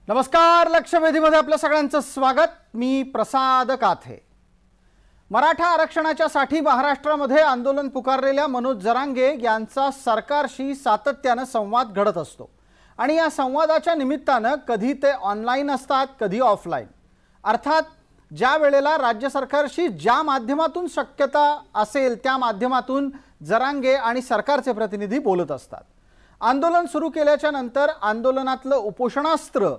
नमस्कार, लक्षवेधीमध्ये आपल्या सगळ्यांचं स्वागत। मी प्रसाद काथे। मराठा आरक्षणाच्यासाठी महाराष्ट्रामध्ये आंदोलन पुकारलेल्या मनोज जरांगे यांचा सरकारशी सातत्याने संवाद घडत असतो आणि या संवादाच्या निमित्ताने कधी ते ऑनलाइन असतात, कधी ऑफलाइन। अर्थात ज्या वेळेला राज्य सरकारशी ज्या माध्यमातून शक्यता असेल त्या माध्यमातून जरांगे आणि सरकारचे प्रतिनिधी बोलत असतात। आंदोलन सुरू केल्याच्या नंतर आंदोलनातलं उपोषणास्त्र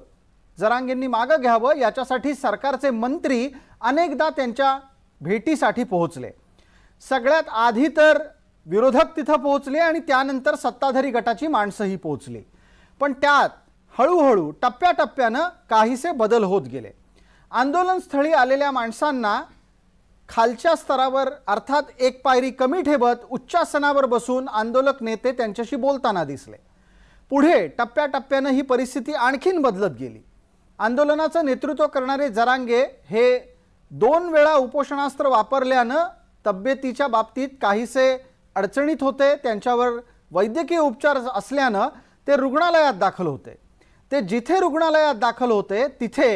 जरांगेंनी मागे घ्यावं याच्यासाठी सरकारचे मंत्री अनेकदा त्यांच्या भेटीसाठी पोहोचले। सगळ्यात आधी तर विरोधक तिथे पोहोचले आणि त्यानंतर सत्ताधारी गटाची माणसंही पोहोचली, पण त्यात हळूहळू टप्प्याटप्प्याने काहीसे बदल होत गेले। आंदोलनस्थळी आलेल्या माणसांना खालच्या स्तरावर अर्थात एक पायरी कमी ठेवत उच्चासनावर बसून आंदोलक नेते त्यांच्याशी बोलताना दिसले। पुढे टप्प्याटप्प्याने ही परिस्थिती आणखीन बदलत गेली। आंदोलनाचं नेतृत्व करणारे जरांगे हे 2 वेळा उपोषणास्त्र वापरल्याने तब्येतीच्या बाबतीत काहीसे अडचणीत होते। त्यांच्यावर वैद्यकीय उपचार असल्याने ते रुग्णालयात दाखल होते। ते जिथे रुग्णालयात दाखल होते तिथे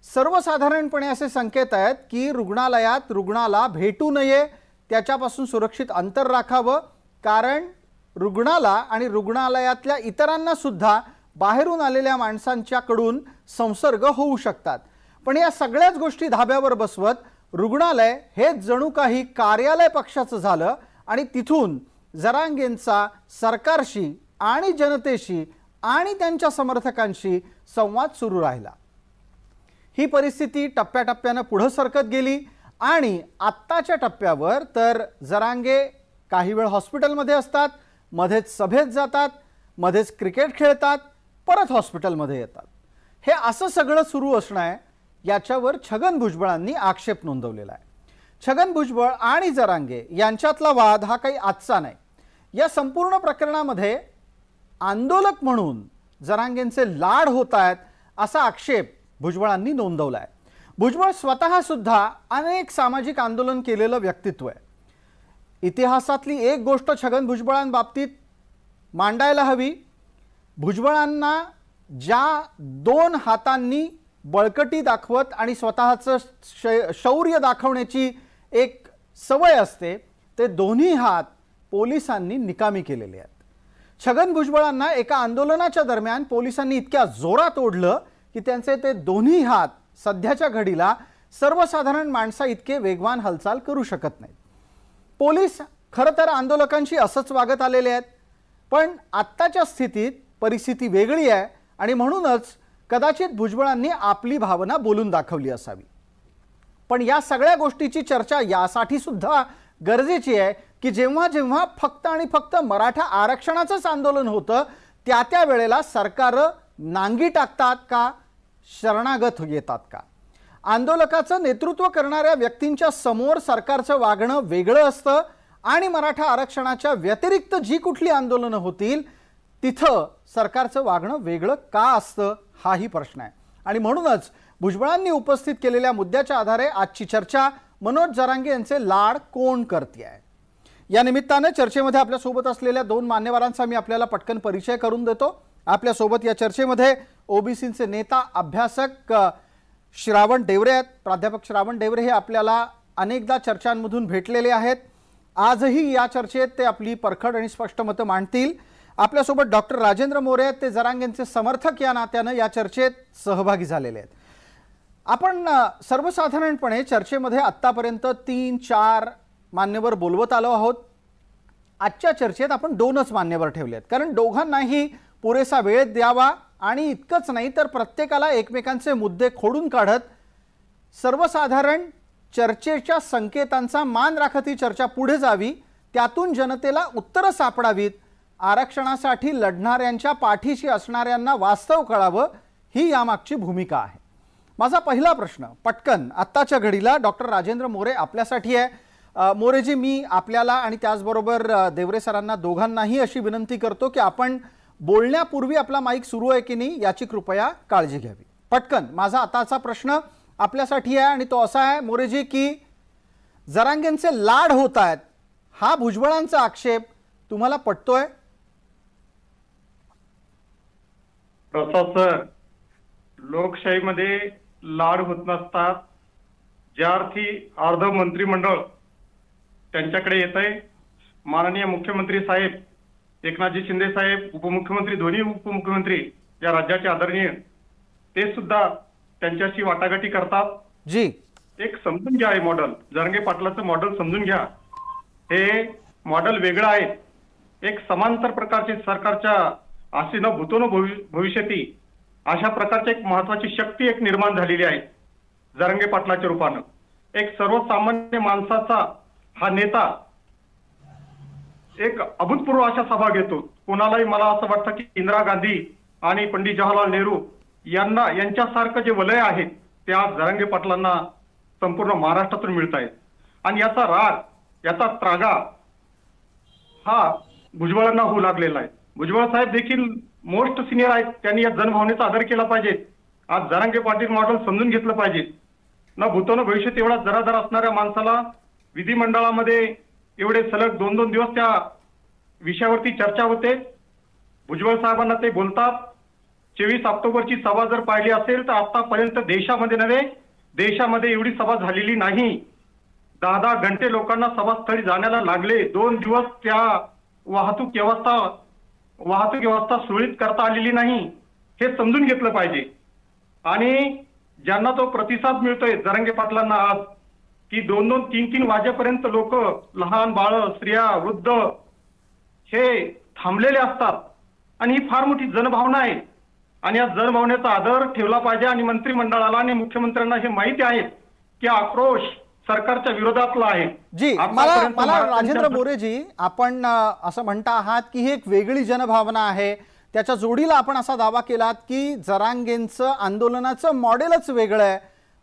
सर्वसाधारणपणे असे संकेत आहेत की रुग्णालयात रुग्णाला भेटू नये, त्याच्यापासून सुरक्षित अंतर राखावं, कारण रुग्णाला आणि रुग्णालयातल्या इतरांना सुद्धा बाहेरून आलेल्या माणसांच्याकडून संसर्ग होऊ शकतात। पण या सगळ्याच गोष्टी धाब्यावर बसवत रुग्णालय हे जणू काही कार्यालय पक्षाचं झालं आणि तिथून जरांगेंचा सरकारशी आणि जनतेशी आणि त्यांच्या समर्थकांशी संवाद सुरू राहिला। ही परिस्थिती टप्प्याटप्प्याने पुढे सरकत गेली आणि आत्ताच्या टप्प्यावर तर जरांगे काही वेळ हॉस्पिटलमध्ये असतात, मध्येच सभेत जातात, मध्येच क्रिकेट खेळतात, परत हॉस्पिटलमध्ये येतात। हे असं सगळं सुरू असणं आहे याच्यावर छगन भुजबळांनी आक्षेप नोंदवलेला आहे। छगन भुजबळ आणि जरांगे यांच्यातला वाद हा काही आजचा नाही। या संपूर्ण प्रकरणामध्ये आंदोलक म्हणून जरांगेंचे लाड होत आहेत असा आक्षेप भुजबळांनी नोंदवला आहे। भुजबळ स्वतः सुद्धा अनेक सामाजिक आंदोलन केलेलं व्यक्तित्व आहे। इतिहासातली एक गोष्ट छगन भुजबळांबाबतीत मांडायला हवी। भुजबळांना ज्या 2 हातांनी बळकटी दाखवत आणि स्वतःचं शौर्य दाखवण्याची एक सवय असते, ते दोन्ही हात पोलिसांनी निकामी केलेले आहेत। छगन भुजबळांना एका आंदोलनाच्या दरम्यान पोलिसांनी इतक्या जोरात ओढलं की त्यांचे ते दोन्ही हात सध्याच्या घडीला सर्वसाधारण माणसा इतके वेगवान हालचाल करू शकत नाहीत। पोलीस खरं तर आंदोलकांशी असंच वागत आलेले आहेत, पण आत्ताच्या स्थितीत परिस्थिती वेगळी आहे आणि म्हणूनच कदाचित भुजबळांनी आपली भावना बोलून दाखवली असावी। पण या सगळ्या गोष्टीची चर्चा यासाठी सुद्धा गरजेची आहे की जेव्हा जेव्हा फक्त आणि फक्त मराठा आरक्षणाचंच आंदोलन होतं त्या वेळेला सरकार नांगी टाकतात का, शरणागत येतात का? आंदोलकाचं नेतृत्व करणाऱ्या व्यक्तींच्या समोर सरकारचं वागणं वेगळं असतं आणि मराठा आरक्षणाच्या व्यतिरिक्त जी कुठली आंदोलनं होतील तिथं सरकारचं वागणं वेगळं का असतं हाही प्रश्न आहे। आणि म्हणूनच भुजबळांनी उपस्थित केलेल्या मुद्द्याच्या आधारे आजची चर्चा मनोज जरांगे यांचे लाड कोण करते आहे या निमित्ताने चर्चेमध्ये आपल्या सोबत असलेल्या 2 मान्यवरांचा मी आपल्याला पटकन परिचय करून देतो। आपल्या सोबत या चर्चेमध्ये ओबीसीचे नेता अभ्यासक श्रावण डेवरे आहेत। प्राध्यापक श्रावण डेवरे हे आपल्याला अनेकदा चर्चांमधून भेटलेले आहेत। आजही या चर्चेत ते आपली परखड आणि स्पष्ट मतं मांडतील। आपल्यासोबत डॉक्टर राजेंद्र मोरे आहेत, ते जरांगेंचे समर्थक या नात्याने या चर्चेत सहभागी झालेले आहेत। आपण सर्वसाधारणपणे चर्चेमध्ये आत्तापर्यंत 3-4 मान्यवर बोलवत आलो आहोत। आजच्या चर्चेत आपण 2च मान्यवर ठेवले आहेत, कारण दोघांनाही पुरेसा वेळ द्यावा आणि इतकंच नाही तर प्रत्येकाला एकमेकांचे मुद्दे खोडून काढत सर्वसाधारण चर्चेच्या संकेतांचा मान राखत ही चर्चा पुढे जावी, त्यातून जनतेला उत्तरं सापडावीत, आरक्षणासाठी लढणाऱ्यांच्या पाठीशी असणाऱ्यांना वास्तव कळावं, ही यामागची भूमिका आहे। माझा पहिला प्रश्न पटकन आत्ताच्या घडीला डॉक्टर राजेंद्र मोरे आपल्यासाठी आहे। मोरेजी, मी आपल्याला आणि त्याचबरोबर देवरे सरांना दोघांनाही अशी विनंती करतो की आपण बोलण्यापूर्वी आपला माईक सुरू आहे की नाही याची कृपया काळजी घ्यावी। पटकन माझा आताचा प्रश्न आपल्यासाठी आहे आणि तो असा आहे मोरेजी की जरांगेंचे लाड होत आहेत हा भुजबळांचा आक्षेप तुम्हाला पटतोय? प्रसाद सर, लोकशाहीमध्ये लाड होत नसतात. ज्या अर्थी अर्ध मंत्रिमंडळ त्यांच्याकडे येत आहे, माननीय मुख्यमंत्री साहेब एकनाथजी शिंदे साहेब, उपमुख्यमंत्री, दोन्ही उपमुख्यमंत्री या राज्याचे आदरणीय, ते सुद्धा त्यांच्याशी वाटाघाटी करतात. जी, एक समजून घ्या, हे मॉडेल जरांगे पाटलाचं मॉडेल समजून घ्या. हे मॉडेल वेगळं आहे. एक समांतर प्रकारचे सरकारच्या अशी न भूतो न भविष्यती अशा प्रकारची एक महत्वाची शक्ती एक निर्माण झालेली आहे जरांगे पाटलाच्या रूपानं. एक सर्वसामान्य माणसाचा हा नेता एक अभूतपूर्व अशा सभा घेतो. कोणालाही मला असं वाटतं की इंदिरा गांधी आणि पंडित जवाहरलाल नेहरू यांच्यासारखं जे वलय आहे ते आज जरांगे पाटलांना संपूर्ण महाराष्ट्रातून मिळत आहेत. आणि याचा राग, याचा त्रागा हा भुजबळांना होऊ लागलेला आहे. भुजबळ साहेब देखील मोस्ट सिनियर आहेत, त्यांनी या जनभावनेचा आदर केला पाहिजे. आज जरांगे पाटील मॉडेल समजून घेतलं पाहिजे. न भूतो न भविष्यात एवढा जरादार असणाऱ्या माणसाला विधिमंडळामध्ये एवढे सलग 2-2 दिवस त्या विषयावरती चर्चा होते. भुजबळ साहेबांना ते बोलतात. 24 ऑक्टोबरची सभा जर पाहिली असेल तर आतापर्यंत देशामध्ये नव्हे, देशामध्ये एवढी सभा झालेली नाही. 10-10 घंटे लोकांना सभास्थळी जाण्याला लागले. 2 दिवस त्या वाहतूक व्यवस्था सुरळीत करता आलेली नाही. हे समजून घेतलं पाहिजे. आणि ज्यांना तो प्रतिसाद मिळतोय जरांगे पाटलांना आज, की 2-2, 3-3 वाजेपर्यंत लोक, लहान बाळ, स्त्रिया, वृद्ध हे थांबलेले असतात. आणि ही फार मोठी जनभावना आहे. आणि या जनभावनेचा आदर ठेवला पाहिजे. आणि मंत्रिमंडळाला आणि मुख्यमंत्र्यांना हे माहिती आहे की आक्रोश सरकारच्या विरोधातला आहे. जी, मला राजेंद्र मोरेजी, आपण असं म्हणता आहात की ही एक वेगळी जनभावना आहे. त्याच्या जोडीला आपण असा दावा केलात की जरांगेंचं आंदोलनाचं मॉडेलच वेगळं आहे.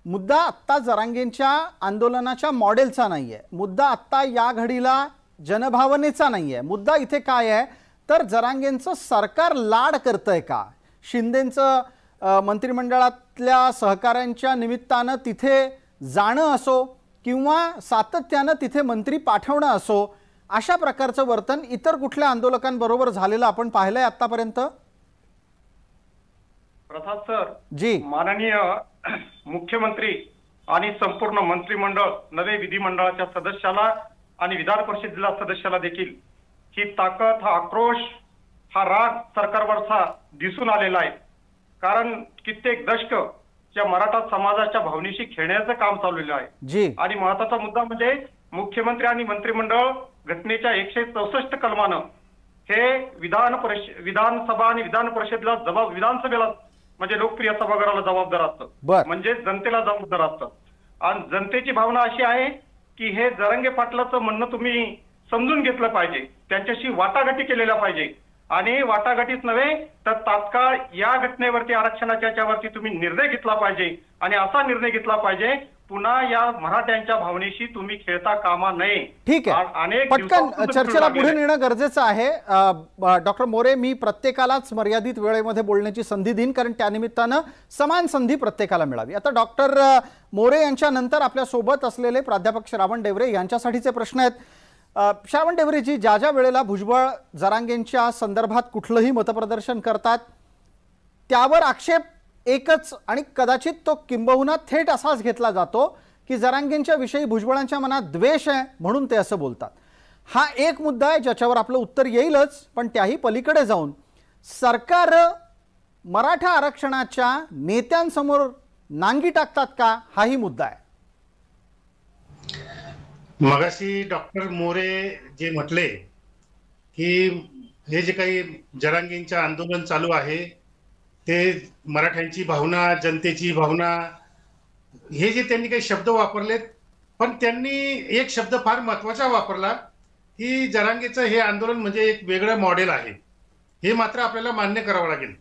मुद्दा आत्ता जरांगेंच्या आंदोलनाच्या मॉडेलचा नाहीये. मुद्दा आत्ता या घडीला जनभावनेचा नाहीये. मुद्दा इथे काय आहे तर जरांगेंचं सरकार लाड करतंय का? शिंदेंचं मंत्रिमंडळातल्या सहकाऱ्यांच्या निमित्तानं तिथे जाणं असो किंवा सातत्यानं तिथे मंत्री पाठवणं असो, अशा प्रकारचं वर्तन इतर कुठल्या आंदोलकांबरोबर झालेलं आपण पाहिलंय आतापर्यंत? प्रसाद सर, जी, माननीय मुख्यमंत्री आणि संपूर्ण मंत्रिमंडळ, नवे विधिमंडळाच्या सदस्याला आणि विधान परिषदेला सदस्याला देखील ही ताकद, हा आक्रोश, हा राग सरकारवरचा दिसून आलेला आहे. कारण कित्येक दशक या मराठा समाजाच्या भावनेशी खेळण्याचं काम चाललेलं आहे. जी, आणि महत्वाचा मुद्दा म्हणजे मुख्यमंत्री आणि मंत्रिमंडळ घटनेच्या 164 कलमानं हे विधानसभा आणि विधान परिषदेला विधानसभेला म्हणजे लोकप्रिय सभागृहाला जबाबदार असतं, म्हणजे जनतेला जबाबदार असतं. आणि जनतेची भावना अशी आहे की हे जरांगे पाटलाचं म्हणणं तुम्ही समजून घेतलं पाहिजे, त्यांच्याशी वाटाघाटी केलेल्या पाहिजे. आणि वाटाघाटीच नव्हे तर तात्काळ या घटनेवरती, आरक्षणाच्या याच्यावरती तुम्ही निर्णय घेतला पाहिजे. आणि असा निर्णय घेतला पाहिजे पुन्हा या मराठ्यांच्या भावनेशी तुम्ही खेळता कामा नये. ठीक आहे, पटकन चर्चेला पुढे नेणं गरजेचं आहे. डॉक्टर मोरे, मी प्रत्येकालाच मर्यादित वेळेमध्ये बोलण्याची संधी देईन, कारण त्यानिमित्तानं समान संधी प्रत्येकाला मिळावी. आता डॉक्टर मोरे यांच्या नंतर आपल्या सोबत असलेले प्राध्यापक श्रावण डेवरे यांच्यासाठीचे प्रश्न आहेत. श्रावण डेवरेजी, ज्या ज्या वेळेला भुजबळ जरांगेंच्या संदर्भात कुठलंही मतप्रदर्शन करतात त्यावर आक्षेप एकच आणि कदाचित तो किंबहुना थेट असाच घेतला जातो की जरांगेंच्या विषयी भुजबळांच्या मनात द्वेष आहे म्हणून ते असं बोलतात. हा एक मुद्दा आहे ज्याच्यावर आपलं उत्तर येईलच, पण त्याही पलीकडे जाऊन सरकार मराठा आरक्षणाच्या नेत्यांसमोर नांगी टाकतात का, हाही मुद्दा आहे. मगाशी डॉक्टर मोरे जे म्हटले की हे जे काही जरांगेंचं आंदोलन चालू आहे ते मराठ्यांची भावना, जनतेची भावना, हे जे त्यांनी काही शब्द वापरलेत, पण त्यांनी एक शब्द फार महत्वाचा वापरला की जरांगेचं हे आंदोलन म्हणजे एक वेगळं मॉडेल आहे. हे मात्र आपल्याला मान्य करावं लागेल.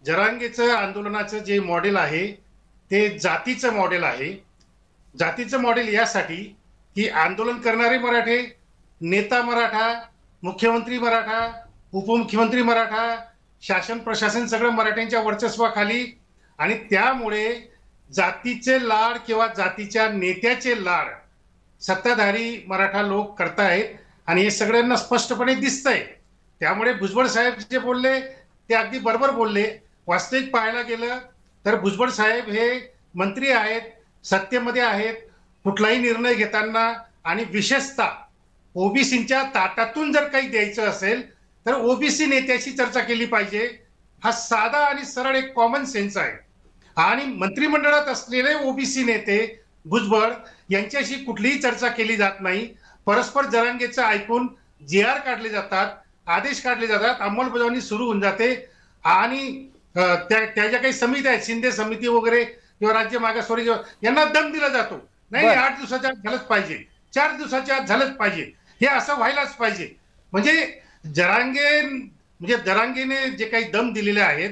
जरांगेचं आंदोलनाचं जे मॉडेल आहे ते जातीचं मॉडेल आहे. जातीचं मॉडेल यासाठी की आंदोलन करणारे मराठे, नेता मराठा, मुख्यमंत्री मराठा, उपमुख्यमंत्री मराठा, शासन प्रशासन सगळं मराठ्यांच्या वर्चस्वाखाली, आणि त्यामुळे जातीचे लाड किंवा जातीच्या नेत्याचे लाड सत्ताधारी मराठा लोक करतायत आणि हे सगळ्यांना स्पष्टपणे दिसतंय. त्यामुळे भुजबळ साहेब जे बोलले ते अगदी बरोबर बोलले. वास्तविक पाहायला गेलं तर भुजबळ साहेब हे मंत्री आहेत, सत्तेमध्ये आहेत. कुठलाही निर्णय घेताना आणि विशेषतः ओबीसीच्या ताटातून जर काही द्यायचं असेल तर ओबीसी नेत्याशी चर्चा केली पाहिजे. हा साधा आणि सरळ एक कॉमन सेन्स आहे. आणि मंत्रिमंडळात असलेले ओबीसी नेते भुजबळ यांच्याशी कुठलीही चर्चा केली जात नाही. परस्पर जरांगेचं ऐकून JR काढले जातात, आदेश काढले जातात, अंमलबजावणी सुरू होऊन जाते. आणि त्या ज्या काही समित्या आहेत, शिंदे समिती वगैरे किंवा राज्य मागासवर्गीय, यांना दम दिला जातो. नाही 8 दिवसाच्या आत झालंच पाहिजे, 4 दिवसाच्या आत झालंच पाहिजे, हे असं व्हायलाच पाहिजे. म्हणजे जरांगेने जे काही दम दिलेले आहेत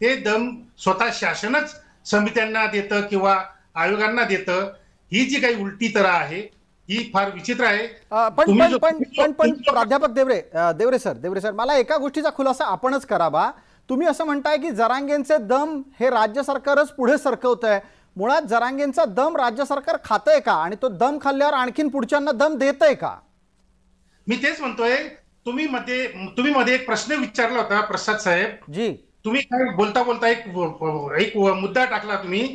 ते दम स्वतः शासनच समित्यांना देतं किंवा आयोगांना देतं. ही जी काही उलटी तऱ्हा आहे ही फार विचित्र आहे. पण प्राध्यापक देवरे सर, मला एका गोष्टीचा खुलासा आपणच करावा. तुम्ही असं म्हणताय की जरांगेंचे दम हे राज्य सरकारच पुढे सरकवतंय. मुळात जरांगेंचा दम राज्य सरकार खातंय का, आणि तो दम खाल्ल्यावर आणखीन पुढच्यांना दम देतंय का? मी तेच म्हणतोय. तुम्ही मध्ये एक प्रश्न विचारला होता प्रसाद साहेब जी. तुम्ही काय बोलता बोलता एक मुद्दा टाकला तुम्ही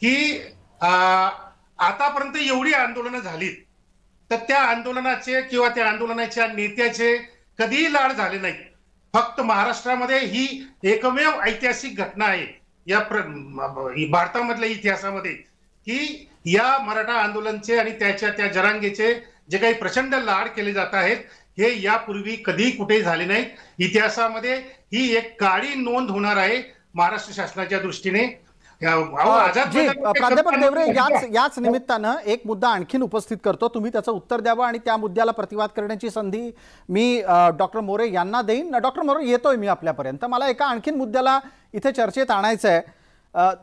की आतापर्यंत एवढी आंदोलनं झालीत तर त्या आंदोलनाचे किंवा त्या आंदोलनाच्या नेत्याचे कधीही लाड झाले नाहीत. फक्त महाराष्ट्रामध्ये ही एकमेव ऐतिहासिक घटना आहे या भारतामधल्या इतिहासामध्ये की या मराठा आंदोलनचे आणि त्या जरांगेचे जे काही प्रचंड लाड केले जात आहेत हे यापूर्वी कधी कुठे झाले नाहीत. इतिहासामध्ये ही एक काळी नोंद होणार आहे महाराष्ट्र शासनाच्या दृष्टीने. प्राध्यापक देवरे, याच निमित्तानं एक मुद्दा आणखीन उपस्थित करतो. तुम्ही त्याचं उत्तर द्यावं आणि त्या मुद्द्याला प्रतिवाद करण्याची संधी मी डॉक्टर मोरे यांना देईन. डॉक्टर मोरे, येतोय मी आपल्यापर्यंत. मला एका आणखीन मुद्द्याला इथे चर्चेत आणायचं आहे.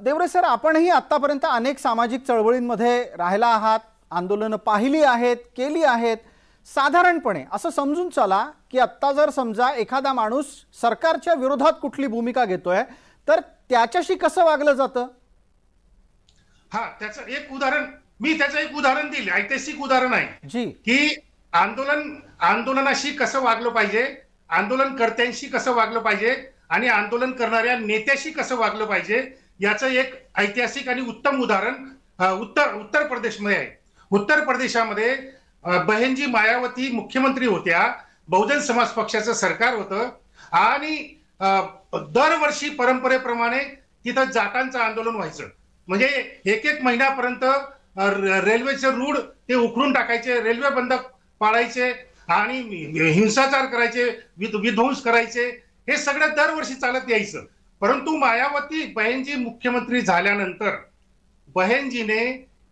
देवरे सर, आपणही आतापर्यंत अनेक सामाजिक चळवळींमध्ये राहिला आहात, आंदोलनं पाहिली आहेत, केली आहेत. साधारणपणे असं समजून चला की आत्ता जर समजा एखादा माणूस सरकारच्या विरोधात कुठली भूमिका घेतोय तर त्याच्याशी कसं वागलं जातं? त्याचं एक उदाहरण दिलं, ऐतिहासिक उदाहरण आहे जी, की आंदोलनाशी कसं वागलं पाहिजे, आंदोलनकर्त्यांशी कसं वागलं पाहिजे आणि आंदोलन करणाऱ्या नेत्याशी कसं वागलं पाहिजे याचं एक ऐतिहासिक आणि उत्तम उदाहरण उत्तर प्रदेशमध्ये आहे. उत्तर प्रदेशामध्ये बहनजी मायावती मुख्यमंत्री होत्या, बहुजन समाज पक्षाचं सरकार होतं आणि दरवर्षी परंपरेप्रमाणे तिथं जाटांचं आंदोलन व्हायचं. म्हणजे एक महिन्यापर्यंत रेल्वेचे रूळ ते उखडून टाकायचे, रेल्वे बंद पाडायचे आणि हिंसाचार करायचे, विध्वंस करायचे. हे सगळं दरवर्षी चालत यायचं. परंतु मायावती बहनजी मुख्यमंत्री झाल्यानंतर बहनजीने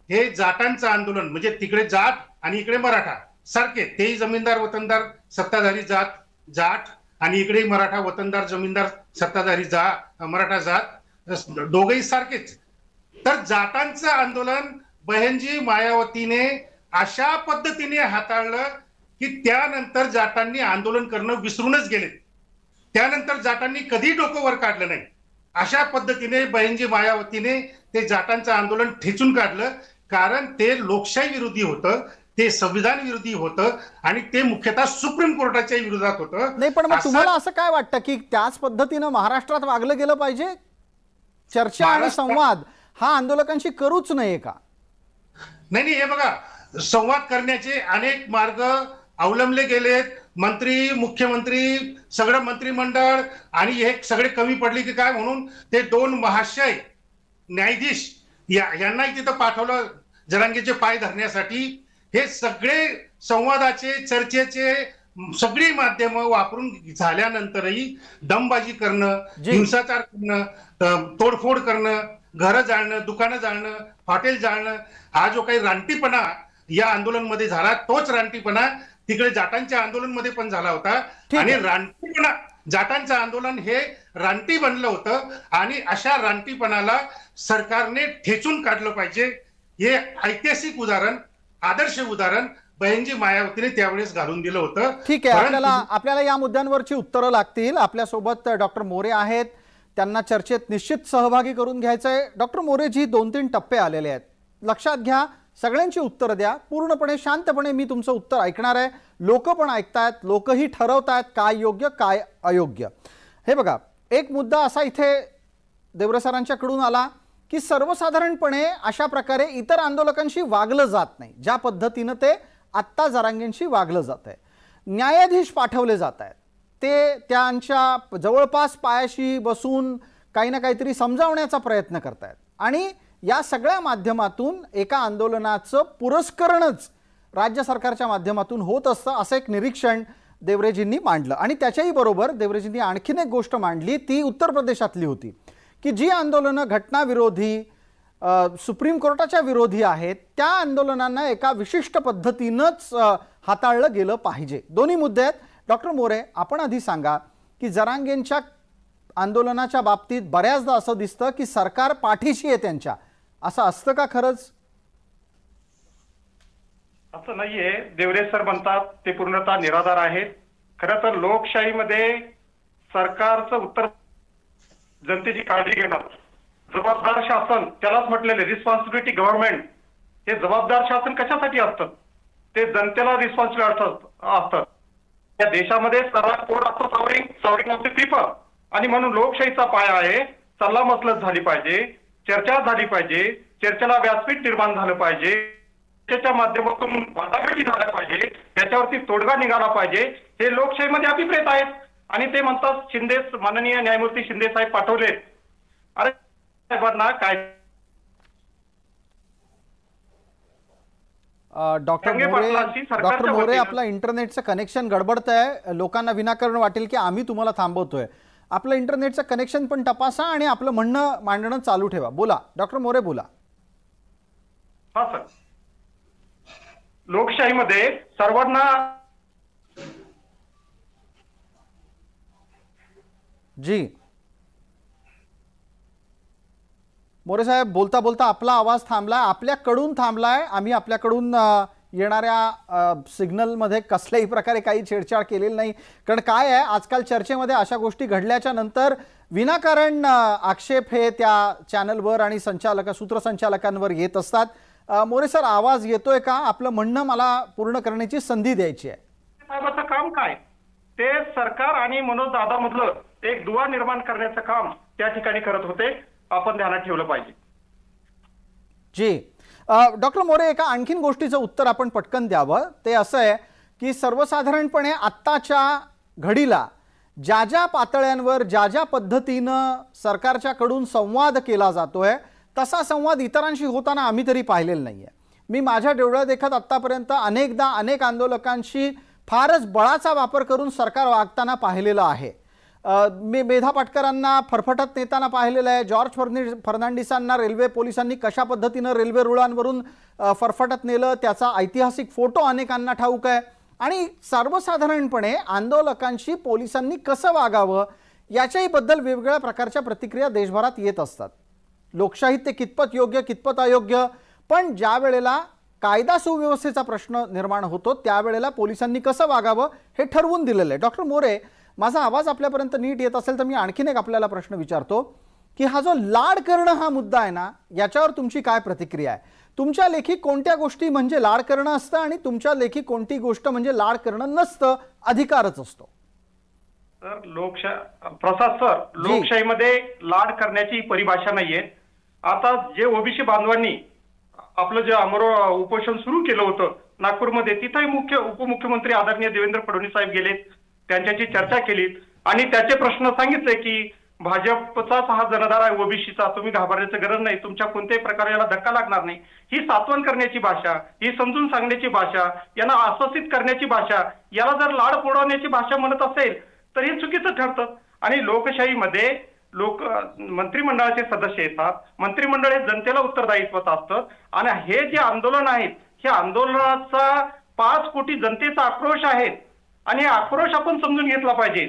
हे जाटांचं आंदोलन, म्हणजे तिकडे जाट आणि इकडे मराठा सारखे, तेही जमीनदार वतनदार सत्ताधारी जाट आणि इकडे मराठा वतनदार जमीनदार सत्ताधारी मराठा जात, दोघेही सारखेच. तर जाटांचं आंदोलन बहनजी मायावतीने अशा पद्धतीने हाताळलं की त्यानंतर जाटांनी आंदोलन करणं विसरूनच गेले. त्यानंतर जाटांनी कधी डोकं वर काढलं नाही. अशा पद्धतीने बहनजी मायावतीने ते जाटांचं आंदोलन ठेचून काढलं, कारण ते लोकशाही विरोधी होतं, ते संविधान विरोधी होतं आणि ते मुख्यतः सुप्रीम कोर्टाच्या विरोधात होतं. नाही, पण मग तुम्हाला असं काय वाटतं की त्याच पद्धतीनं महाराष्ट्रात वागलं गेलं पाहिजे? चर्चा आणि संवाद हा आंदोलकांशी करूच नये का? नाही, हे बघा, संवाद करण्याचे अनेक मार्ग अवलंबले गेलेत. मंत्री, मुख्यमंत्री, सगळं मंत्रिमंडळ आणि हे सगळे कमी पडले की काय म्हणून ते 2 महाशय न्यायाधीश यांनाही तिथं पाठवलं जरांगेचे पाय धरण्यासाठी. हे सगळे संवादाचे, चर्चेचे सगळी माध्यमं वापरून झाल्यानंतरही दमबाजी करणं, हिंसाचार करणं, तोडफोड करणं, घरं जाळणं, दुकानं जाळणं, हॉटेल जाळणं, हा जो काही रानटीपणा या आंदोलनमध्ये झाला तोच रानटीपणा तिकडे जाटांच्या आंदोलनमध्ये पण झाला होता. आणि रानटीपणा, जाटांचं आंदोलन हे रानटी बनलं होतं आणि अशा रानटीपणाला सरकारने ठेचून काढलं पाहिजे. हे ऐतिहासिक उदाहरण, आदर्श उदाहरण बहनजी मायावतीने त्यावेळेस घालून दिलं होतं. ठीक आहे, आपल्याला या मुद्द्यांवरची उत्तरं लागतील. आपल्यासोबत डॉक्टर मोरे आहेत, त्यांना चर्चेत निश्चित सहभागी करून घ्यायचंय. डॉक्टर मोरे जी 2-3 टप्पे आलेले आहेत, लक्षात घ्या, सगळ्यांची उत्तरं द्या पूर्णपणे शांतपणे. मी तुमचं उत्तर ऐकणार आहे, लोक पण ऐकतायत, लोकही ठरवतायत काय योग्य काय अयोग्य. हे बघा, एक मुद्दा असा इथे देवरे सरांच्याकडून आला की सर्वसाधारणपणे अशा प्रकारे इतर आंदोलकांशी वागलं जात नाही, ज्या पद्धतीनं ते आत्ता जरांगेंशी वागलं जात आहे. न्यायाधीश पाठवले जात आहेत, ते त्यांच्या जवळपास पायाशी बसून काही ना काहीतरी समजावण्याचा प्रयत्न करतायत आणि या सगळ्या माध्यमातून एका आंदोलनाचं पुरस्करणच राज्य सरकारच्या माध्यमातून होत असतं, असं एक निरीक्षण देवरेजींनी मांडलं. आणि त्याच्याही बरोबर देवरेजींनी आणखीन एक गोष्ट मांडली, ती उत्तर प्रदेशातली होती की जी आंदोलनं घटनाविरोधी सुप्रीम कोर्टाच्या विरोधी आहेत त्या आंदोलनांना एका विशिष्ट पद्धतीनंच हाताळलं गेलं पाहिजे. दोन्ही मुद्दे आहेत. डॉक्टर मोरे, आपण आधी सांगा की जरांगेंच्या आंदोलनाच्या बाबतीत बऱ्याचदा असं दिसतं की सरकार पाठीशी आहे त्यांच्या, असं असतं का खरंच? असं नाहीये. देवरे सर म्हणतात ते पूर्णतः निराधार आहेत. खरं तर लोकशाहीमध्ये सरकारचं उत्तर जनतेची काळजी घेणार, जबाबदार शासन, त्यालाच म्हटलेले रिस्पॉन्सिबिलिटी गव्हर्नमेंट. हे जबाबदार शासन कशासाठी असतं? ते जनतेला रिस्पॉन्सिबल असतं. या देशामध्ये सर्वात कोड असतो सॉवरिंग ऑफ द पीपल, आणि म्हणून लोकशाहीचा पाया आहे. सल्लामसलत झाली पाहिजे, चर्चा झाली पाहिजे, चर्चेला व्यासपीठ निर्माण झालं पाहिजे, चर्चेच्या माध्यमातून वाटाघाटी झाल्या पाहिजे, त्याच्यावरती तोडगा निघाला पाहिजे. हे लोकशाहीमध्ये अभिप्रेत आहेत. आणि ते म्हणतात शिंदे, माननीय न्यायमूर्ती शिंदे साहेब पाठवले. अरे साहेबांना काय डॉक्टर मोरे, आपला इंटरनेटचं कनेक्शन गडबडत आहे. लोकांना विनाकारण वाटेल की आम्ही तुम्हाला थांबवतोय. आपलं इंटरनेटचं कनेक्शन पण तपासा आणि आपलं म्हणणं मांडणं चालू ठेवा. बोला डॉक्टर मोरे, बोला. हा सर, लोकशाहीमध्ये सर्वांना जी मोरे साहेब, बोलता बोलता आपला आवाज थांबलाय, आपल्याकडून थांबलाय. आम्ही आपल्याकडून येणाऱ्या सिग्नलमध्ये कसल्याही प्रकारे काही छेडछाड केलेली नाही. कारण काय आहे, आजकाल चर्चेमध्ये अशा गोष्टी घडल्याच्या नंतर विनाकारण आक्षेप हे त्या चॅनलवर आणि सूत्रसंचालकांवर येत असतात. मोरे सर, आवाज येतोय का? आपलं म्हणणं मला पूर्ण करण्याची संधी द्यायची आहे. साहेबाचं काम काय, ते सरकार आणि मनोज दादा मधलं एक दुवा निर्माण करण्याचं काम त्या ठिकाणी करत होते. आपण ध्यानात ठेवलं पाहिजे. जी डॉक्टर मोरे, एका आणखीन गोष्टीचं उत्तर आपण पटकन द्यावं. ते असं आहे की सर्वसाधारणपणे आत्ताच्या घडीला ज्या ज्या पातळ्यांवर ज्या ज्या पद्धतीनं सरकारच्याकडून संवाद केला जातोय तसा संवाद इतरांशी होताना आम्ही तरी पाहिलेला नाहीये. मी माझ्या डोळ्यात देखत आत्तापर्यंत अनेकदा अनेक आंदोलकांशी फारच बळाचा वापर करून सरकार वागताना पाहिलेलं आहे. मी मेधा पाटकरांना फरफटत नेताना पाहिलेलं आहे. जॉर्ज फर्नांडिसांना रेल्वे पोलिसांनी कशा पद्धतीनं रेल्वे रुळांवरून फरफटत नेलं त्याचा ऐतिहासिक फोटो अनेकांना ठाऊक आहे. आणि सर्वसाधारणपणे आंदोलकांशी पोलिसांनी कसं वागावं याच्याही बद्दल वेगवेगळ्या प्रकारच्या प्रतिक्रिया देशभरात येत असतात. लोकशाहीत ते कितपत योग्य कितपत अयोग्य, पण ज्या वेळेला कायदा सुव्यवस्थेचा प्रश्न निर्माण होतो त्यावेळेला पोलिसांनी कसं वागावं हे ठरवून दिलेलं आहे. डॉक्टर मोरे, माझा आवाज आपल्यापर्यंत नीट येत असेल तर मी आणखीन एक आपल्याला प्रश्न विचारतो की हा जो लाड करणं हा मुद्दा आहे ना, याच्यावर तुमची काय प्रतिक्रिया आहे? तुमच्या लेखी कोणत्या गोष्टी म्हणजे लाड करणं असतं आणि तुमच्या लेखी कोणती गोष्ट म्हणजे लाड करणं नसतं, अधिकारच असतो? प्रसाद सर, लोकशाहीमध्ये लाड करण्याची परिभाषा नाहीये. आता जे ओबीसी बांधवांनी आपलं जे उपोषण सुरू केलं होतं नागपूरमध्ये, तिथेही उपमुख्यमंत्री आदरणीय देवेंद्र फडणवीस साहेब गेले, त्यांच्याशी चर्चा केली आणि त्याचे प्रश्न सांगितले की भाजपचाच हा जनधार आहे ओबीसीचा, तुम्ही घाबरण्याची गरज नाही, तुमच्या कोणत्याही प्रकारे याला धक्का लागणार नाही. ही सात्वन करण्याची भाषा, ही समजून सांगण्याची भाषा, यांना आश्वासित करण्याची भाषा, याला जर लाड पोडवण्याची भाषा म्हणत असेल तर हे चुकीचं ठरतं. आणि लोकशाहीमध्ये मंत्रिमंडळाचे सदस्य येतात, मंत्रिमंडळ हे जनतेला उत्तरदायित्वाचं असतं. आणि हे जे आंदोलन आहेत, हे आंदोलनाचा 5 कोटी जनतेचा आक्रोश आहे आणि हे आक्रोश आपण समजून घेतला पाहिजे.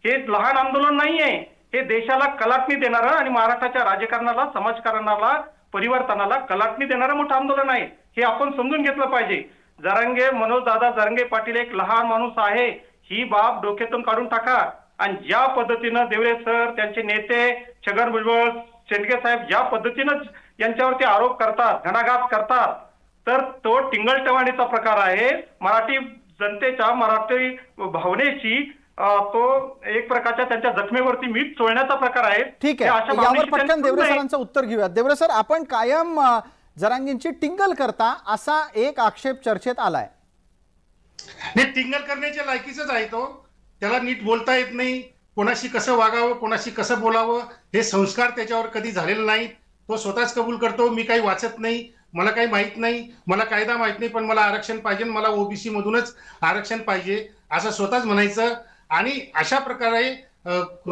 हे लहान आंदोलन नाहीये, हे देशाला कलाटणी देणारं आणि महाराष्ट्राच्या राजकारणाला, समाजकारणाला, परिवर्तनाला कलाटणी देणारं मोठं आंदोलन आहे. हे आपण समजून घेतलं पाहिजे. मनोज दादा जरांगे पाटील एक लहान माणूस आहे, ही बाब डोक्यातून काढून टाका. आणि ज्या पद्धतीनं देवरे सर, त्यांचे नेते छगन भुजबळ, शेंडगे साहेब ज्या पद्धतीनं यांच्यावरती आरोप करतात, घणाघात करतात, तर तो टिंगलटवाणीचा प्रकार आहे. मराठी जनतेच्या, मराठी भावनेची तो एक प्रकारच्या त्यांच्या जखमेवरती मीठ चोळण्याचा प्रकार आहे. ठीक आहे, यावर पटकन देवरे सरांचं उत्तर घेऊयात. देवरे सर, आपण कायम जरांगेंची टिंगल करता असा एक आक्षेप चर्चेत आलाय. नाही, टिंगल करण्याच्या लायकीच आहे तो. त्याला नीट बोलता येत नाही, कोणाशी कसं वागावं, कोणाशी कसं बोलावं हे संस्कार त्याच्यावर कधी झालेले नाहीत. तो स्वतःच कबूल करतो, मी काही वाचत नाही, मला काही माहित नाही, मला कायदा माहित नाही, पण मला आरक्षण पाहिजे, मला ओबीसी मधूनच आरक्षण पाहिजे असं स्वतःच म्हणायचं. आणि अशा प्रकारे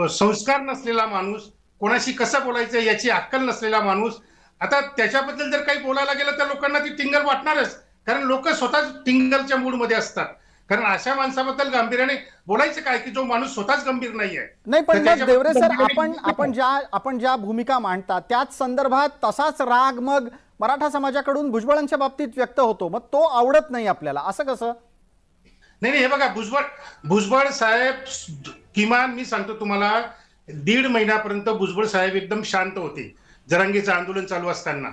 संस्कार नसलेला माणूस, कोणाशी कसं बोलायचं याची अक्कल नसलेला माणूस, आता त्याच्याबद्दल जर काही बोलायला गेलं तर लोकांना ती टिंगल वाटणारच, कारण लोक स्वतःच टिंगलच्या मूडमध्ये असतात. कारण अशा माणसाबद्दल गांभीर्याने बोलायचं काय की जो माणूस स्वतःच गंभीर नाहीये. नाही, पण देवरे सर, आपण ज्या भूमिका मांडता त्याच संदर्भात तसाच राग मग मराठा समाजाकडून भुजबळांच्या बाबतीत व्यक्त होतो, मग तो आवडत नाही आपल्याला, असं कसं? नाही, हे बघा, भुजबळ साहेब किमान मी सांगतो तुम्हाला 1.5 महिन्यापर्यंत भुजबळ साहेब एकदम शांत होते जरांगेचं आंदोलन चालू असताना.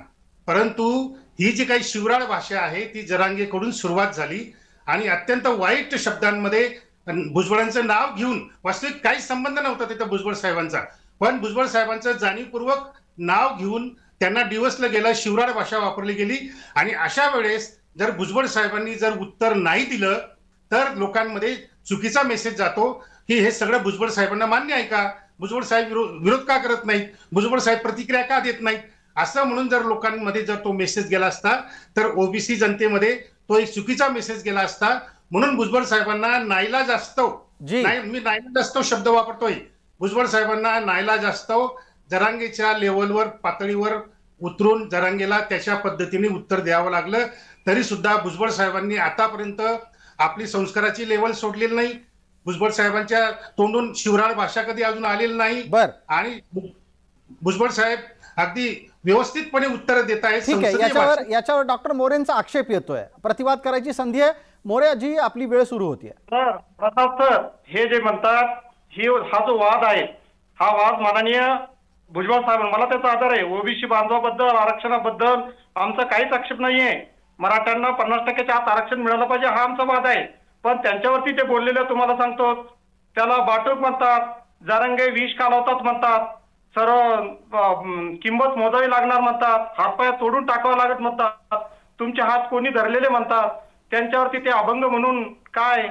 परंतु ही जी काही शिवराळ भाषा आहे ती जरांगेकडून सुरुवात झाली आणि अत्यंत वाईट शब्दांमध्ये भुजबळांचं नाव घेऊन, वास्तविक काही संबंध नव्हता तिथं भुजबळ साहेबांचा, पण भुजबळ साहेबांचं जाणीवपूर्वक नाव घेऊन त्यांना डिवसलं गेलं, शिवराळ भाषा वापरली गेली. आणि अशा वेळेस जर भुजबळ साहेबांनी जर उत्तर नाही दिलं तर लोकांमध्ये चुकीचा मेसेज जातो की हे सगळं भुजबळ साहेबांना मान्य आहे का, भुजबळ साहेब विरोध का करत नाहीत, भुजबळ साहेब प्रतिक्रिया का देत नाहीत, असं म्हणून जर लोकांमध्ये जर तो मेसेज गेला असता तर ओबीसी जनतेमध्ये तो एक चुकीचा मेसेज गेला असता. म्हणून भुजबळ साहेबांना नाईलाज असतो, मी नाईलाज असतो शब्द वापरतोय, भुजबळ साहेबांना नाईलाज असतो जरांगेच्या लेवलवर, पातळीवर उतरून जरांगेला त्याच्या पद्धतीने उत्तर द्यावं लागलं. तरी सुद्धा भुजबळ साहेबांनी आतापर्यंत आपली संस्काराची लेवल सोडलेली नाही, भुजबळ साहेबांच्या तोंडून शिवराळ भाषा कधी अजून आलेली नाही. आणि भुजबळ साहेब अगदी व्यवस्थितपणे उत्तर देत आहेत. ठीक आहे, याच्यावर डॉक्टर मोरेंचा आक्षेप येतोय, प्रतिवाद करायची संधी आहे. मोरेजी, आपली वेळ सुरू होतीये. प्रसाद सर, हे जे म्हणतात हा जो वाद आहे, हा वाद माननीय भुजबळ साहेब, मला त्याचा आदर आहे, ओबीसी बांधवाबद्दल, आरक्षणाबद्दल आमचा काहीच आक्षेप नाहीये. मराठ्यांना 50%च्या आत आरक्षण मिळालं पाहिजे, हा आमचा वाद आहे. पण त्यांच्यावरती ते बोललेलं तुम्हाला सांगतो, त्याला बाटूक म्हणतात, जरांगे विष कालवतात म्हणतात, सर्व किंमत मोजावी लागणार म्हणतात, हातपाय तोडून टाकावं लागत म्हणतात, तुमचे हात कोणी धरलेले म्हणतात, त्यांच्यावरती ते अभंग म्हणून काय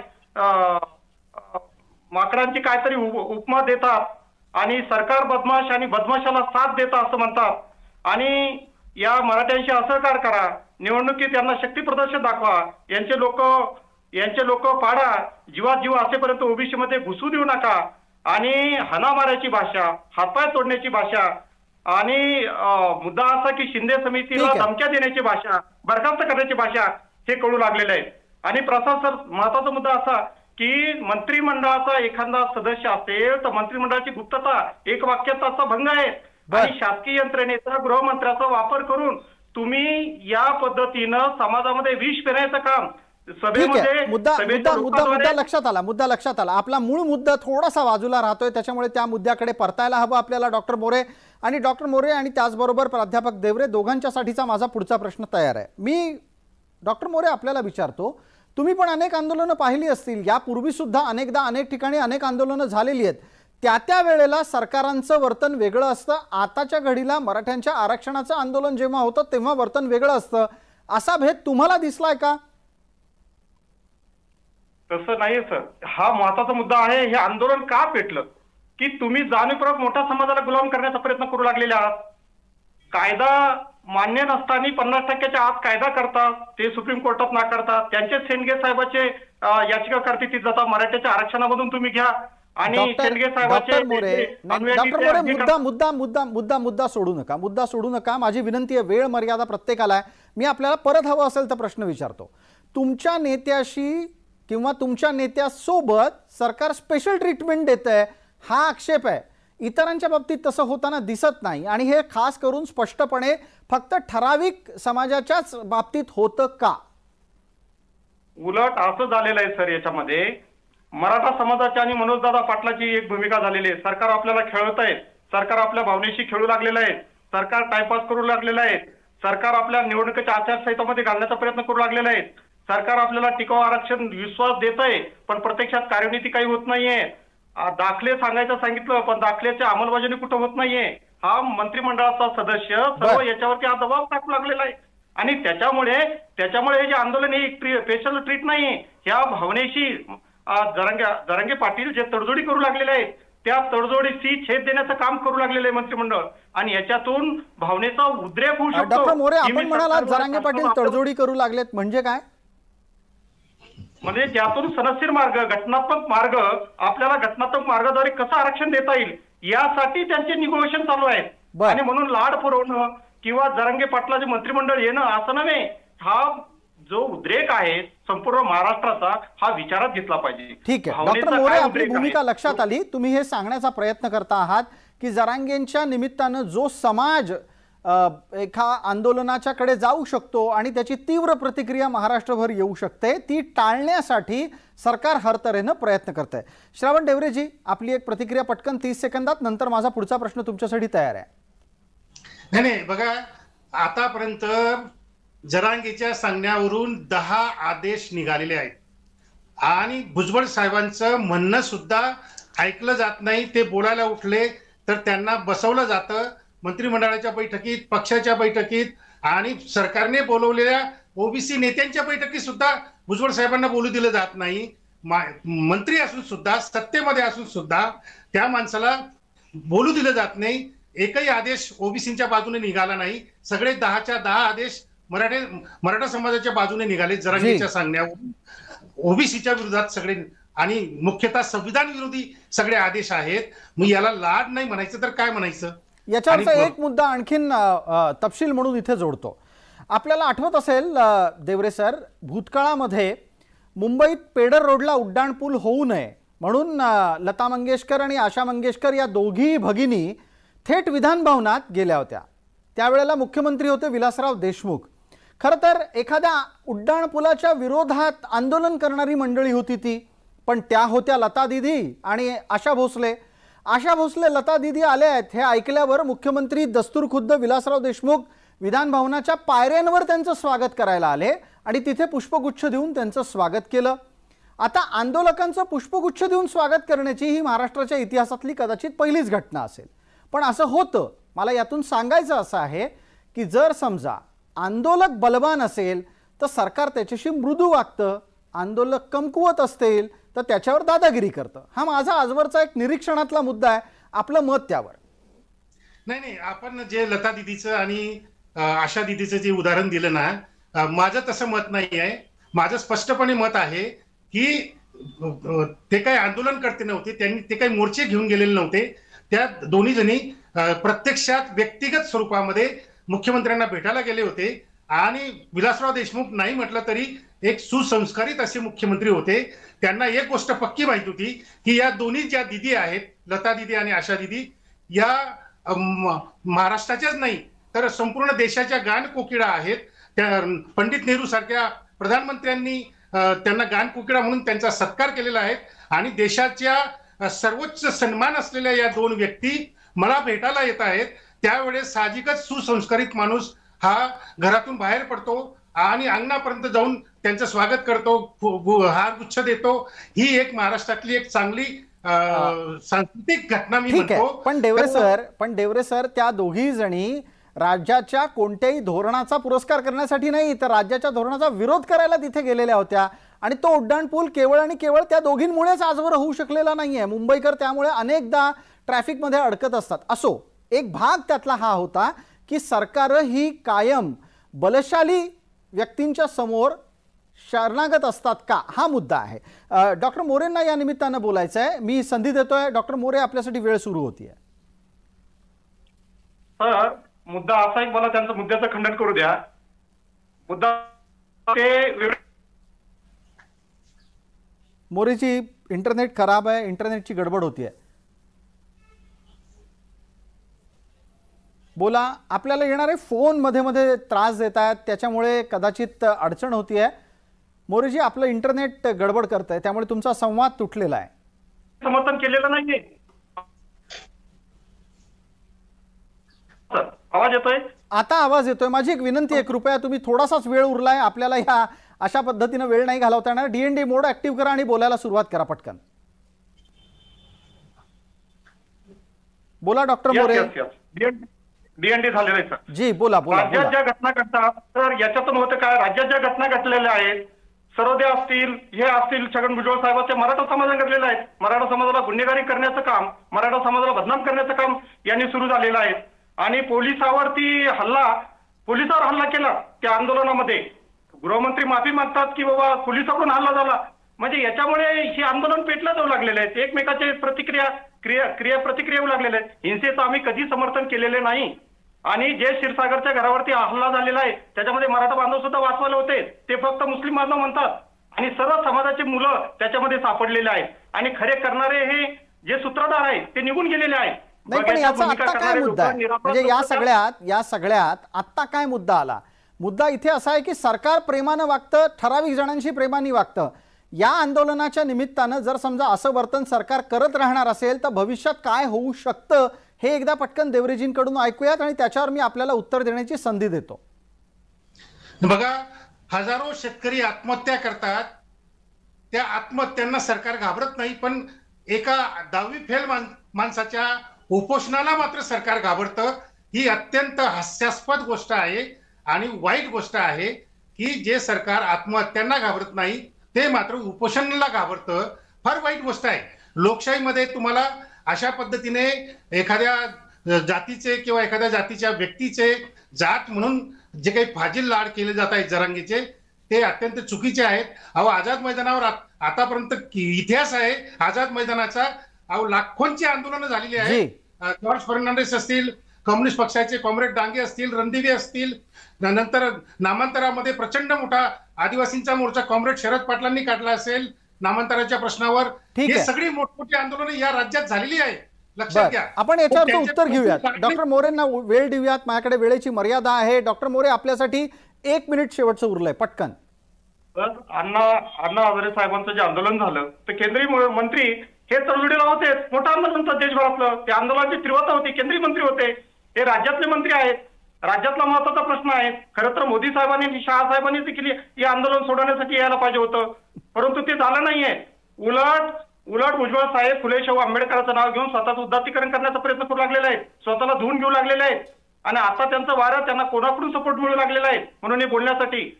माकडांची काहीतरी उपमा देतात आणि सरकार बदमाश आणि बदमाशाला साथ देतात असं म्हणतात. आणि या मराठ्यांशी असहकार करा, निवडणुकीत त्यांना शक्ती प्रदर्शन दाखवा, यांचे लोक पाडा, जीवात जीव असेपर्यंत ओबीसी मध्ये घुसू देऊ नका. आणि हाणामाऱ्याची भाषा, हातपाय तोडण्याची भाषा आणि मुद्दा असा की शिंदे समितीला धमक्या देण्याची भाषा, बरखास्त करण्याची भाषा हे कळू लागलेलं आहे. आणि प्रसाद सर, महत्वाचा मुद्दा असा की मंत्रिमंडळाचा एखादा सदस्य असेल तर मंत्रिमंडळाची गुप्तता एक वाक्याचा भंग आहे आणि शासकीय यंत्रणेचा, गृहमंत्र्याचा वापर करून तुम्ही या पद्धतीनं समाजामध्ये विष पेरायचं काम मुद्दा लक्षात आला. आपला मूळ मुद्दा थोडासा बाजूला राहतोय, त्याच्यामुळे त्या मुद्द्याकडे परतायला हवं आपल्याला. डॉक्टर मोरे आणि त्याचबरोबर प्राध्यापक देवरे दोघांच्यासाठीचा माझा पुढचा प्रश्न तयार आहे. मी डॉक्टर मोरे आपल्याला विचारतो, तुम्ही पण अनेक आंदोलनं पाहिली असतील, यापूर्वी सुद्धा अनेकदा अनेक ठिकाणी अनेक आंदोलनं झालेली आहेत. त्या वेळेला सरकारांचं वर्तन वेगळं असतं, आताच्या घडीला मराठ्यांच्या आरक्षणाचं आंदोलन जेव्हा होतं तेव्हा वर्तन वेगळं असतं. असा भेद तुम्हाला दिसलाय का? तसं नाही सर, हा महत्वाचा मुद्दा आहे. हे आंदोलन का पेटलं की तुम्ही जाणीवपूर्वक मोठ्या समाजाला गुलाम करण्याचा प्रयत्न करू लागलेले आहात. कायदा मान्य नसताना 50%च्या आत कायदा करतात, ते सुप्रीम कोर्टात नाकारतात, त्यांचे शेंडगे साहेबाचे याचिका करते ती जाता मराठ्याच्या आरक्षणामधून तुम्ही घ्या. आणि डॉक्टर मोरे मुद्दा सोडू नका. माझी विनंती आहे, वेळ मर्यादा प्रत्येकाला आहे. मी आपल्याला परत हवं असेल तर प्रश्न विचारतो. तुमच्या नेत्याशी किंवा तुमच्या नेत्यासोबत सरकार स्पेशल ट्रीटमेंट देत आहे हा आक्षेप आहे. इतरांच्या बाबतीत तसं होताना दिसत नाही आणि हे खास करून स्पष्टपणे फक्त ठराविक समाजाच्याच बाबतीत होतं का? उलट असं झालेलं आहे सर, याच्यामध्ये मराठा समाजाची आणि मनोजदादा पाटलाची एक भूमिका झालेली आहे. सरकार आपल्याला खेळवत आहे, सरकार आपल्या भावनेशी खेळू लागलेलं आहे, सरकार टाइमपास करू लागलेलं आहे, सरकार आपल्या निवडणुकीच्या आचारसंहितेमध्ये घालण्याचा प्रयत्न करू लागलेला आहे. सरकार आपल्याला टिकाऊ आरक्षण विश्वास देत आहे, पण प्रत्यक्षात कार्यनीती काही होत नाहीये. दाखले सांगायचं सांगितलं, पण दाखल्याची अंमलबजावणी कुठं होत नाहीये. हा मंत्रिमंडळाचा सदस्य सर्व याच्यावरती हा दबाव टाकू लागलेला आहे. आणि त्याच्यामुळे हे जे आंदोलन हे स्पेशल ट्रीट नाही, ह्या भावनेशी जरांगे पाटील जे तडजोडी करू लागलेले आहेत, त्या तडजोडीशी छेद देण्याचं काम करू लागलेलं आहे मंत्रिमंडळ. आणि याच्यातून भावनेचा उद्रेक होऊ शकतो. डॉक्टर मोरे, आपण म्हणालात जरांगे पाटील तडजोडी करू लागलेत, म्हणजे काय? म्हणजे ज्यातून सनदशीर मार्ग, घटनात्मक मार्ग, आपल्याला घटनात्मक मार्गाद्वारे कसं आरक्षण देता येईल यासाठी त्यांचे निगोशिएशन चालू आहेत. आणि म्हणून लाड पुरवणं किंवा जरांगे पाटलाचे मंत्रिमंडळ येणं असं नव्हे. हा जो उद्रेक आहे संपूर्ण महाराष्ट्राचा, हा विचारात घेतला पाहिजे. ठीक आहे डॉक्टर मोरे, आपली भूमिका लक्षात आली. तुम्ही हे सांगण्याचा प्रयत्न करता आहात की जरांगेंच्या निमित्तानं जो समाज एका आंदोलनाच्या कडे जाऊ शकतो आणि त्याची तीव्र प्रतिक्रिया महाराष्ट्रभर येऊ शकते, ती टाळण्यासाठी सरकार हर तऱ्हेनं प्रयत्न करत आहे. श्रावण डेवरेजी, आपली एक प्रतिक्रिया पटकन 30 सेकंदात, नंतर माझा पुढचा प्रश्न तुमच्यासाठी तयार आहे. नाही बघा, आतापर्यंत जरांगेच्या सांगण्यावरून 10 आदेश निघालेले आहेत आणि भुजबळ साहेबांचं म्हणणं सुद्धा ऐकलं जात नाही. ते बोलायला उठले तर त्यांना बसवलं जातं मंत्रिमंडळाच्या बैठकीत, पक्षाच्या बैठकीत, आणि सरकारने बोलवलेल्या ओबीसी नेत्यांच्या बैठकीत सुद्धा भुजबळ साहेबांना बोलू दिलं जात नाही. मंत्री असून सुद्धा, सत्तेमध्ये असून सुद्धा त्या माणसाला बोलू दिलं जात नाही. एकही आदेश ओबीसीच्या बाजूने निघाला नाही. सगळे 10च्या 10 आदेश मराठा समाजाच्या बाजूने निघाले जरांगेच्या सांगण्यावरून. ओबीसीच्या विरोधात सगळे आणि मुख्यतः संविधान विरोधी सगळे आदेश आहेत. मग याला लाड नाही म्हणायचं तर काय म्हणायचं? याच्यावरचा एक मुद्दा आणखीन तपशील म्हणून इथे जोडतो. आपल्याला आठवत असेल देवरे सर, भूतकाळामध्ये मुंबईत पेडर रोडला उड्डाणपूल होऊ नये म्हणून लता मंगेशकर आणि आशा मंगेशकर या दोघी भगिनी थेट विधान भवनात गेल्या होत्या. त्यावेळेला मुख्यमंत्री होते विलासराव देशमुख. खरं तर एखाद्या उड्डाणपुलाच्या विरोधात आंदोलन करणारी मंडळी होती ती, पण त्या होत्या लता दीदी आणि आशा भोसले. आशा भोसले लता दीदी आल्या आहेत हे ऐकल्यावर मुख्यमंत्री दस्तूरखुद्द विलासराव देशमुख विधान भवनाच्या पायऱ्यांवर त्यांचं स्वागत करायला आले आणि तिथे पुष्पगुच्छ देऊन त्यांचं स्वागत केलं. आता आंदोलकांचं पुष्पगुच्छ देऊन स्वागत करण्याची ही महाराष्ट्राच्या इतिहासातली कदाचित पहिलीच घटना असेल. पण असं होतं. मला यातून सांगायचं असं आहे की जर समजा आंदोलक बलवान असेल तर सरकार त्याच्याशी मृदू वागतं, आंदोलक कमकुवत असतील तर त्याच्यावर दादागिरी करतं. हा माझा आजवरचा एक निरीक्षणातला मुद्दा आहे. आपलं मत त्यावर? नाही, आपण जे लता दिदीचं आणि आशा दिदीचं जे उदाहरण दिलं ना, माझं तसं मत नाही आहे. माझं स्पष्टपणे मत आहे की ते काही आंदोलन करते नव्हते, ते काही मोर्चे घेऊन गेलेले नव्हते. त्या दोन्ही जणी प्रत्यक्षात व्यक्तिगत स्वरूपामध्ये मुख्यमंत्र्यांना भेटायला गेले होते आणि विलासराव देशमुख नाही म्हटलं तरी एक सुसंस्कारित असे मुख्यमंत्री होते. त्यांना एक गोष्ट पक्की माहित होती की या दोन्ही ज्या दिदी आहेत, लता दिदी आणि आशा दिदी, या महाराष्ट्राच्याच नाही तर संपूर्ण देशाच्या गान कोकिळा आहेत. त्या पंडित नेहरू सारख्या प्रधानमंत्र्यांनी त्यांना गान कोकिळा म्हणून त्यांचा सत्कार केलेला आहे. आणि देशाच्या सर्वोच्च सन्मान असलेल्या या दोन व्यक्ती मला भेटायला येत आहेत. त्यावेळेस साहजिकच सुसंस्कारित माणूस हा घरातून बाहेर पडतो आणि अंगणापर्यंत जाऊन त्यांचं स्वागत करतो, हार गुच्छ देतो. ही एक महाराष्ट्रातली एक चांगली सांस्कृतिक घटना मी म्हणतो. पण डेवरे सर, त्या दोघी जणी राज्याच्या कोणत्याही धोरणाचा पुरस्कार करण्यासाठी नाही तर राज्याच्या धोरणाचा विरोध करायला तिथे गेलेल्या होत्या. आणि तो उड्डाणपूल केवळ आणि केवळ त्या दोघींमुळेच आजवर होऊ शकलेला नाहीये. मुंबईकर त्यामुळे अनेकदा ट्रॅफिकमध्ये अडकत असतात. असो, एक भाग त्यातला हा होता की सरकार ही कायम बलशाली व्यक्तींच्या समोर शरणागत असतात का, हा मुद्दा आहे. डॉक्टर मोरेंना या निमित्तानं बोलायचं आहे. मी संधी देतोय. डॉक्टर मोरे, आपल्यासाठी वेळ सुरू होतीये. सर, मुद्दा असा एक, मला त्यांचं मुद्द्याचं खंडन करू द्या. मुद्दा मोरेची इंटरनेट खराब आहे, इंटरनेटची गडबड होतीये. बोला. आपल्याला येणारे फोन मध्ये मध्ये त्रास देत आहेत, त्याच्यामुळे कदाचित अडचण होतीये. मोरेजी, आपलं इंटरनेट गडबड करतंय, त्यामुळे तुमचा संवाद तुटलेला आहे. समर्थन केलेलं नाहीये. आवाज येतोय? आता आवाज येतोय. माझी एक विनंती आहे, कृपया तुम्ही थोडासाच वेळ उरलाय, आपल्याला या अशा पद्धतीने वेळ नाही घालवता येणार. DND मोड ऍक्टिव्ह करा आणि बोलायला सुरुवात करा पटकन. बोला डॉक्टर मोरे. DND झालेलं आहे सर. जी बोला बोला. राज्यात ज्या घटना घडतात तर याच्यातून होतं काय, राज्यात ज्या घटना घडलेल्या आहेत, सरोदे असतील, हे असतील, छगन भुजबळ साहेबांच्या मराठा समाजाने घडलेलं आहे. मराठा समाजाला गुन्हेगारी करण्याचं काम, मराठा समाजाला बदनाम करण्याचं काम यांनी सुरू झालेलं आहे. आणि पोलिसावर हल्ला केला त्या आंदोलनामध्ये. गृहमंत्री माफी मागतात की बाबा पोलिसाकडून हल्ला झाला. म्हणजे याच्यामुळे हे आंदोलन पेटलं जाऊ लागलेलं आहे. एकमेकाचे प्रतिक्रिया येऊ लागलेल्या आहेत. हिंसेचं आम्ही कधी समर्थन केलेले नाही. आणि जे क्षीरसागरच्या घरावरती हल्ला झालेला आहे त्याच्यामध्ये मराठा बांधव सुद्धा वाचवायला होते, ते फक्त मुस्लिम बांधव म्हणतात. आणि सर्व समाजाची मुलं त्याच्यामध्ये सापडलेले आहेत. आणि खरे करणारे हे जे सूत्रधार आहेत ते निघून गेलेले आहेत. नाही पण याचा आता काय मुद्दा आहे, म्हणजे या सगळ्यात आता काय मुद्दा आला? मुद्दा इथे असा आहे की सरकार प्रेमानं वागतं, ठराविक जणांशी प्रेमाने वागतं. या आंदोलनाच्या निमित्तानं जर समजा असं वर्तन सरकार करत राहणार असेल तर भविष्यात काय होऊ शकतं हे एकदा पटकन देवरेजींकडून ऐकूयात आणि त्याच्यावर मी आपल्याला उत्तर देण्याची संधी देतो. बघा, हजारो शेतकरी आत्महत्या करतात. त्या आत्महत्यांना सरकार घाबरत नाही, पण एका 10वी फेल माणसाच्या उपोषणाला मात्र सरकार घाबरतं. ही अत्यंत हास्यास्पद गोष्ट आहे आणि वाईट गोष्ट आहे की जे सरकार आत्महत्यांना घाबरत नाही ते मात्र उपोषणाला घाबरतं. फार वाईट गोष्ट आहे. लोकशाहीमध्ये तुम्हाला अशा पद्धतीने एखाद्या जातीचे किंवा एखाद्या जातीच्या व्यक्तीचे जात म्हणून जे काही फाजील लाड केले जात आहेत जरांगेचे, ते अत्यंत चुकीचे आहेत. अहो, आझाद मैदानावर आतापर्यंत इतिहास आहे आझाद मैदानाचा. अहो, लाखोंची आंदोलनं झालेली आहेत. जॉर्ज फर्नांडिस असतील, कम्युनिस्ट पक्षाचे कॉम्रेड डांगे असतील, रणदिवे असतील, नंतर नामांतरामध्ये प्रचंड मोठा आदिवासींचा मोर्चा कॉम्रेड शरद पाटलांनी काढला असेल नामांतराच्या प्रश्नावर. हे सगळी मोठमोठी आंदोलनं या राज्यात झालेली आहे, लक्षात घ्या. आपण याच्यावर उत्तर घेऊयात. डॉक्टर मोरेंना वेळ देऊयात, माझ्याकडे वेळेची मर्यादा आहे. डॉक्टर मोरे, आपल्यासाठी 1 मिनिट शेवटचं उरलंय, पटकन. अण्णा हजारे साहेबांचं जे आंदोलन झालं तर केंद्रीय मंत्री हे चळवळीला होते. मोठं आंदोलन होतं देशभरातलं. त्या आंदोलनाची तीव्रता होती. केंद्रीय मंत्री होते, हे राज्यातले मंत्री आहेत. राज्यातला महत्वाचा प्रश्न आहे. खरं तर मोदी साहेबांनी, शहा साहेबांनी देखील हे आंदोलन सोडवण्यासाठी यायला पाहिजे होतं, परंतु ते झालं नाहीये. उलट भुजबळ साहेब फुले शाहू आंबेडकरांचं नाव घेऊन स्वतःच उदात्तीकरण करण्याचा प्रयत्न करू लागलेला आहे, स्वतःला धुवून घेऊ लागलेले आहेत. आणि आता त्यांचा वारा त्यांना कोणाकडून सपोर्ट मिळू लागलेला आहे म्हणून हे बोलण्यासाठी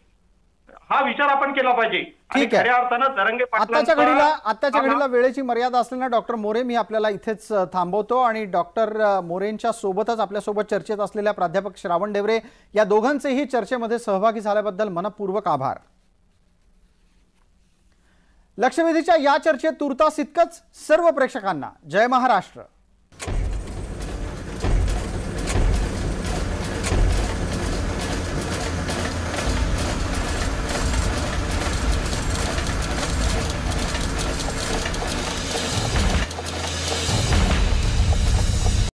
हा विचार आपण केला पाहिजे. ठीक आहे. खऱ्या अर्थानं जरांगे आताच्या घडीला वेळेची मर्यादा असल्यानं डॉक्टर मोरे, मी आपल्याला इथेच थांबवतो. आणि डॉक्टर मोरेंच्या सोबतच आपल्यासोबत चर्चेत असलेल्या प्राध्यापक श्रावण डेवरे या दोघांचेही चर्चेमध्ये सहभागी झाल्याबद्दल मनपूर्वक आभार. लक्षवेधीच्या या चर्चेत तुर्तास इतकंच. सर्व प्रेक्षकांना जय महाराष्ट्र.